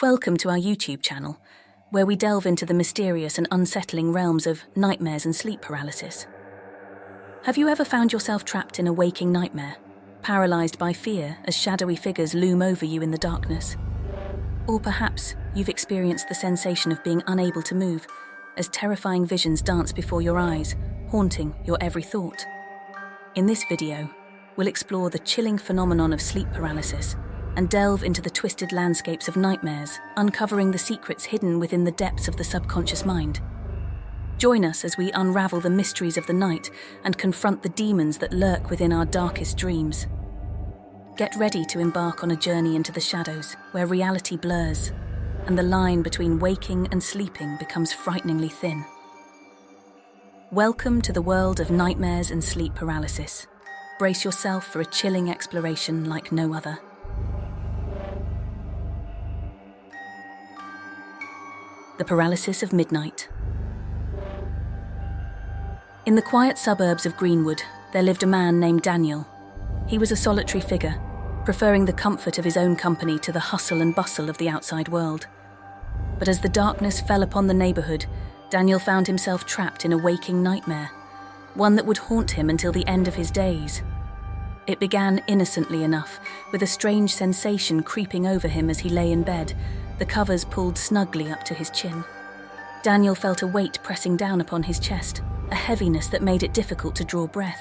Welcome to our YouTube channel, where we delve into the mysterious and unsettling realms of nightmares and sleep paralysis. Have you ever found yourself trapped in a waking nightmare, paralyzed by fear as shadowy figures loom over you in the darkness? Or perhaps you've experienced the sensation of being unable to move, as terrifying visions dance before your eyes, haunting your every thought. In this video, we'll explore the chilling phenomenon of sleep paralysis and delve into the twisted landscapes of nightmares, uncovering the secrets hidden within the depths of the subconscious mind. Join us as we unravel the mysteries of the night and confront the demons that lurk within our darkest dreams. Get ready to embark on a journey into the shadows, where reality blurs and the line between waking and sleeping becomes frighteningly thin. Welcome to the world of nightmares and sleep paralysis. Brace yourself for a chilling exploration like no other. The paralysis of midnight. In the quiet suburbs of Greenwood, there lived a man named Daniel. He was a solitary figure, preferring the comfort of his own company to the hustle and bustle of the outside world. But as the darkness fell upon the neighborhood, Daniel found himself trapped in a waking nightmare, one that would haunt him until the end of his days. It began innocently enough, with a strange sensation creeping over him as he lay in bed, the covers pulled snugly up to his chin. Daniel felt a weight pressing down upon his chest, a heaviness that made it difficult to draw breath.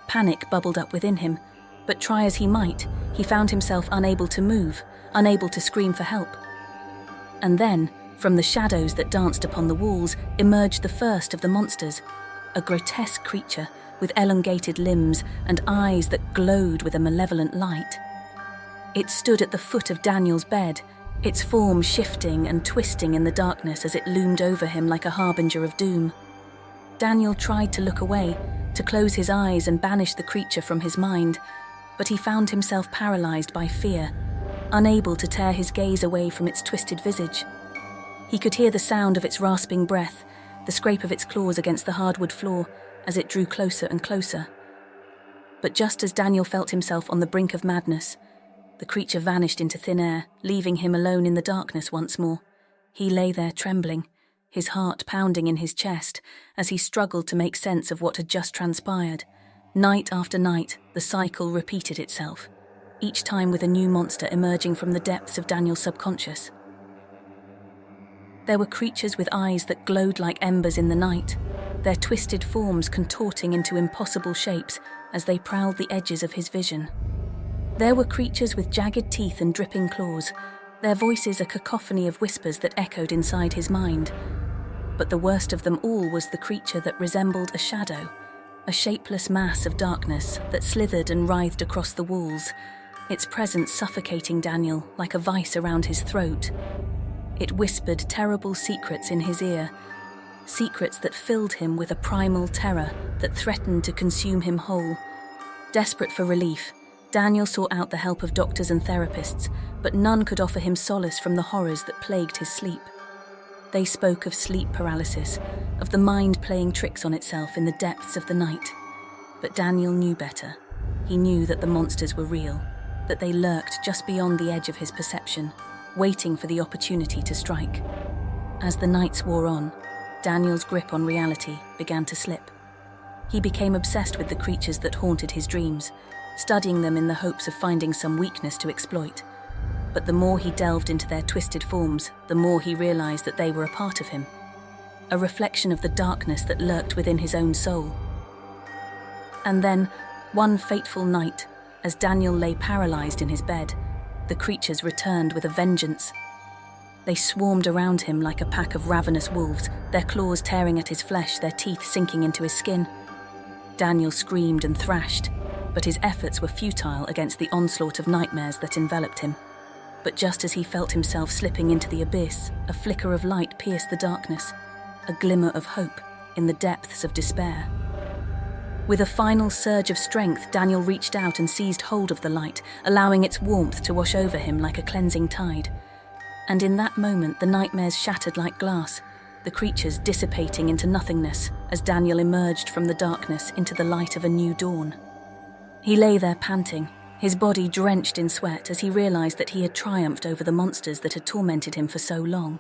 Panic bubbled up within him, but try as he might, he found himself unable to move, unable to scream for help. And then, from the shadows that danced upon the walls, emerged the first of the monsters, a grotesque creature with elongated limbs and eyes that glowed with a malevolent light. It stood at the foot of Daniel's bed, its form shifting and twisting in the darkness as it loomed over him like a harbinger of doom. Daniel tried to look away, to close his eyes and banish the creature from his mind, but he found himself paralyzed by fear, unable to tear his gaze away from its twisted visage. He could hear the sound of its rasping breath, the scrape of its claws against the hardwood floor as it drew closer and closer. But just as Daniel felt himself on the brink of madness, the creature vanished into thin air, leaving him alone in the darkness once more. He lay there trembling, his heart pounding in his chest as he struggled to make sense of what had just transpired. Night after night, the cycle repeated itself, each time with a new monster emerging from the depths of Daniel's subconscious. There were creatures with eyes that glowed like embers in the night, their twisted forms contorting into impossible shapes as they prowled the edges of his vision. There were creatures with jagged teeth and dripping claws, their voices a cacophony of whispers that echoed inside his mind. But the worst of them all was the creature that resembled a shadow, a shapeless mass of darkness that slithered and writhed across the walls, its presence suffocating Daniel like a vice around his throat. It whispered terrible secrets in his ear, secrets that filled him with a primal terror that threatened to consume him whole. Desperate for relief, Daniel sought out the help of doctors and therapists, but none could offer him solace from the horrors that plagued his sleep. They spoke of sleep paralysis, of the mind playing tricks on itself in the depths of the night. But Daniel knew better. He knew that the monsters were real, that they lurked just beyond the edge of his perception, waiting for the opportunity to strike. As the nights wore on, Daniel's grip on reality began to slip. He became obsessed with the creatures that haunted his dreams, studying them in the hopes of finding some weakness to exploit. But the more he delved into their twisted forms, the more he realized that they were a part of him, a reflection of the darkness that lurked within his own soul. And then, one fateful night, as Daniel lay paralyzed in his bed, the creatures returned with a vengeance. They swarmed around him like a pack of ravenous wolves, their claws tearing at his flesh, their teeth sinking into his skin. Daniel screamed and thrashed, but his efforts were futile against the onslaught of nightmares that enveloped him. But just as he felt himself slipping into the abyss, a flicker of light pierced the darkness, a glimmer of hope in the depths of despair. With a final surge of strength, Daniel reached out and seized hold of the light, allowing its warmth to wash over him like a cleansing tide. And in that moment, the nightmares shattered like glass, the creatures dissipating into nothingness as Daniel emerged from the darkness into the light of a new dawn. He lay there panting, his body drenched in sweat as he realized that he had triumphed over the monsters that had tormented him for so long.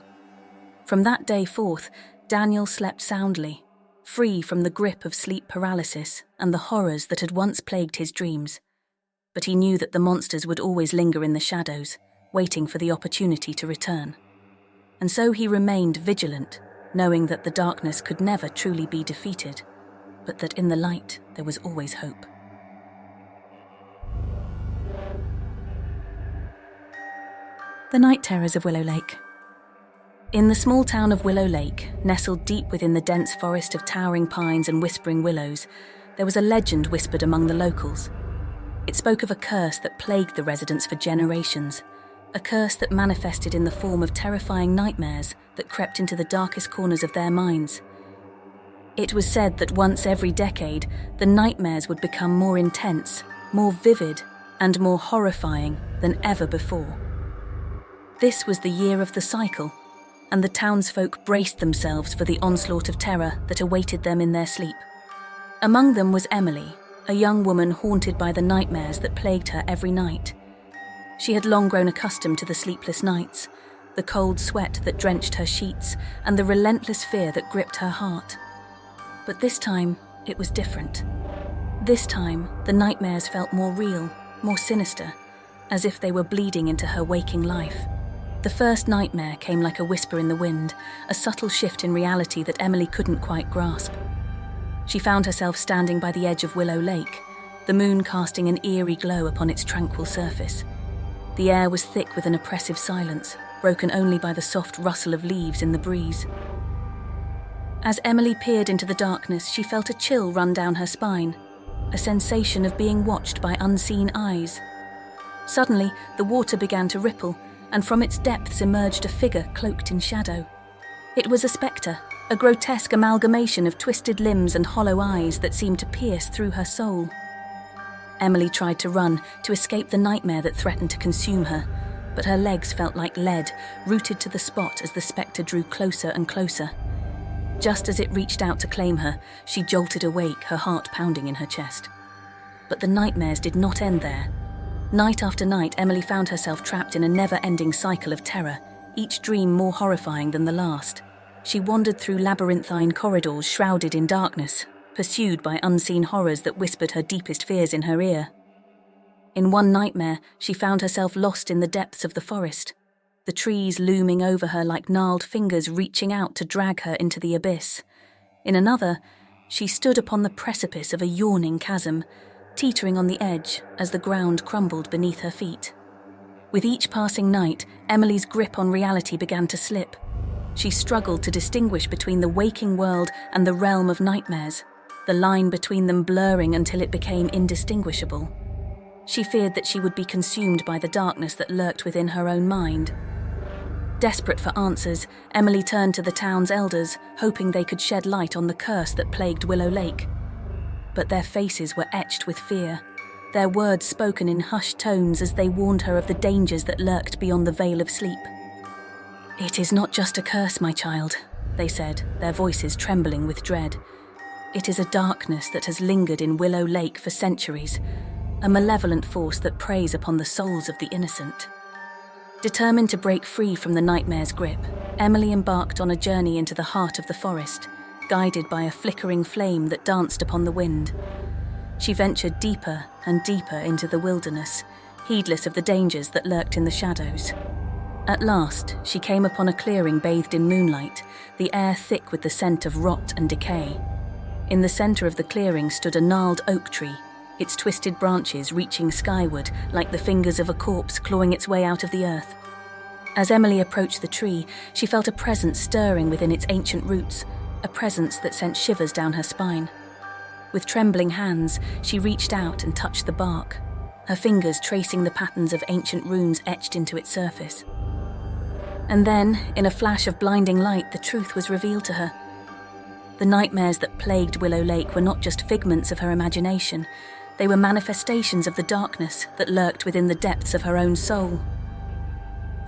From that day forth, Daniel slept soundly, free from the grip of sleep paralysis and the horrors that had once plagued his dreams. But he knew that the monsters would always linger in the shadows, waiting for the opportunity to return. And so he remained vigilant, knowing that the darkness could never truly be defeated, but that in the light there was always hope. The Night Terrors of Willow Lake. In the small town of Willow Lake, nestled deep within the dense forest of towering pines and whispering willows, there was a legend whispered among the locals. It spoke of a curse that plagued the residents for generations, a curse that manifested in the form of terrifying nightmares that crept into the darkest corners of their minds. It was said that once every decade, the nightmares would become more intense, more vivid, and more horrifying than ever before. This was the year of the cycle, and the townsfolk braced themselves for the onslaught of terror that awaited them in their sleep. Among them was Emily, a young woman haunted by the nightmares that plagued her every night. She had long grown accustomed to the sleepless nights, the cold sweat that drenched her sheets, and the relentless fear that gripped her heart. But this time, it was different. This time, the nightmares felt more real, more sinister, as if they were bleeding into her waking life. The first nightmare came like a whisper in the wind, a subtle shift in reality that Emily couldn't quite grasp. She found herself standing by the edge of Willow Lake, the moon casting an eerie glow upon its tranquil surface. The air was thick with an oppressive silence, broken only by the soft rustle of leaves in the breeze. As Emily peered into the darkness, she felt a chill run down her spine, a sensation of being watched by unseen eyes. Suddenly, the water began to ripple, and from its depths emerged a figure cloaked in shadow. It was a spectre, a grotesque amalgamation of twisted limbs and hollow eyes that seemed to pierce through her soul. Emily tried to run, to escape the nightmare that threatened to consume her, but her legs felt like lead, rooted to the spot as the spectre drew closer and closer. Just as it reached out to claim her, she jolted awake, her heart pounding in her chest. But the nightmares did not end there. Night after night, Emily found herself trapped in a never-ending cycle of terror, each dream more horrifying than the last. She wandered through labyrinthine corridors shrouded in darkness, pursued by unseen horrors that whispered her deepest fears in her ear. In one nightmare, she found herself lost in the depths of the forest, the trees looming over her like gnarled fingers reaching out to drag her into the abyss. In another, she stood upon the precipice of a yawning chasm, teetering on the edge as the ground crumbled beneath her feet. With each passing night, Emily's grip on reality began to slip. She struggled to distinguish between the waking world and the realm of nightmares, the line between them blurring until it became indistinguishable. She feared that she would be consumed by the darkness that lurked within her own mind. Desperate for answers, Emily turned to the town's elders, hoping they could shed light on the curse that plagued Willow Lake. But their faces were etched with fear, their words spoken in hushed tones as they warned her of the dangers that lurked beyond the veil of sleep. "It is not just a curse, my child," they said, their voices trembling with dread. "It is a darkness that has lingered in Willow Lake for centuries, a malevolent force that preys upon the souls of the innocent." Determined to break free from the nightmare's grip, Emily embarked on a journey into the heart of the forest, guided by a flickering flame that danced upon the wind. She ventured deeper and deeper into the wilderness, heedless of the dangers that lurked in the shadows. At last, she came upon a clearing bathed in moonlight, the air thick with the scent of rot and decay. In the center of the clearing stood a gnarled oak tree, its twisted branches reaching skyward like the fingers of a corpse clawing its way out of the earth. As Emily approached the tree, she felt a presence stirring within its ancient roots, a presence that sent shivers down her spine. With trembling hands, she reached out and touched the bark, her fingers tracing the patterns of ancient runes etched into its surface. And then, in a flash of blinding light, the truth was revealed to her. The nightmares that plagued Willow Lake were not just figments of her imagination, they were manifestations of the darkness that lurked within the depths of her own soul.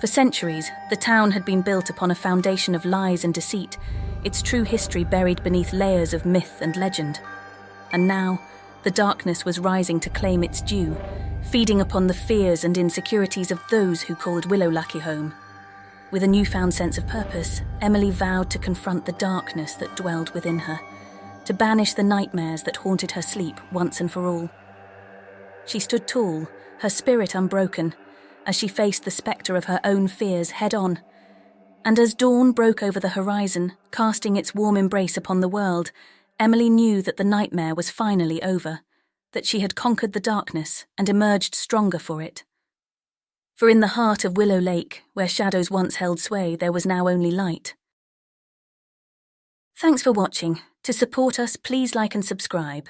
For centuries, the town had been built upon a foundation of lies and deceit, its true history buried beneath layers of myth and legend. And now, the darkness was rising to claim its due, feeding upon the fears and insecurities of those who called Willow Lucky home. With a newfound sense of purpose, Emily vowed to confront the darkness that dwelled within her, to banish the nightmares that haunted her sleep once and for all. She stood tall, her spirit unbroken, as she faced the spectre of her own fears head-on. And as dawn broke over the horizon, casting its warm embrace upon the world, Emily knew that the nightmare was finally over, that she had conquered the darkness and emerged stronger for it. For in the heart of Willow Lake, where shadows once held sway, there was now only light. Thanks for watching. To support us, please like and subscribe.